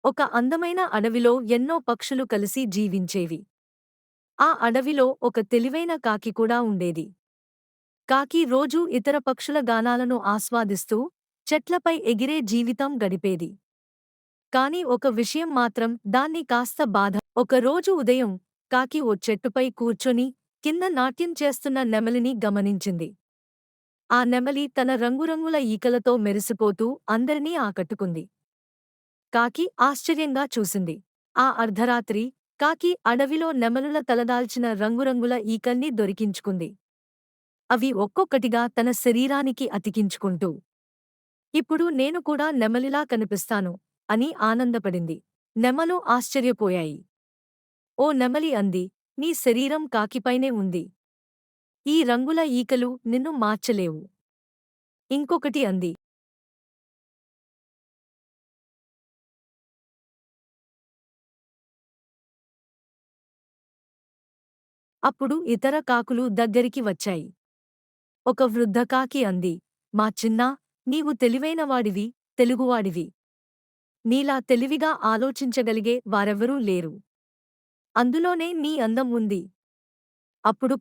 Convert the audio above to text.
ఒక అందమైన అడవిలో ఎన్నో పక్షులు కలిసి జీవించేవి. ఆ అడవిలో ఒక తెలివైన కాకి కూడా ఉండేది. కాకి రోజూ ఇతర పక్షుల గానాలను ఆస్వాదిస్తూ చెట్లపై ఎగిరే జీవితం గడిపేది. కాని ఒక విషయం మాత్రం దాన్ని కాస్త బాధ. ఒకరోజు ఉదయం కాకి ఓ చెట్టుపై కూర్చొని కింద నాట్యం చేస్తున్న నెమలిని గమనించింది. ఆ నెమలి తన రంగురంగుల ఈకలతో మెరిసిపోతూ అందరినీ ఆకట్టుకుంది. కాకి ఆశ్చర్యంగా చూసింది. ఆ అర్ధరాత్రి కాకి అడవిలో నెమలుల తలదాల్చిన రంగురంగుల ఈకల్ని దొరికించుకుంది. అవి ఒక్కొక్కటిగా తన శరీరానికి అతికించుకుంటూ ఇప్పుడు నేను కూడా నెమలిలా కనిపిస్తాను అని ఆనందపడింది. నెమలు ఆశ్చర్యపోయాయి. ఓ నెమలి అంది, నీ శరీరం కాకిపైనే ఉంది. ఈ రంగుల ఈకలు నిన్ను మార్చలేవు. ఇంకొకటి అంది. అప్పుడు ఇతర కాకులు దగ్గరికి వచ్చాయి. ఒక వృద్ధ కాకి అంది, మా చిన్నా, నీవు తెలివైనవాడివి, తెలుగువాడివి. నీలా తెలివిగా ఆలోచించగలిగే వారెవ్వరూ లేరు. అందులోనే నీ అందం ఉంది. అప్పుడు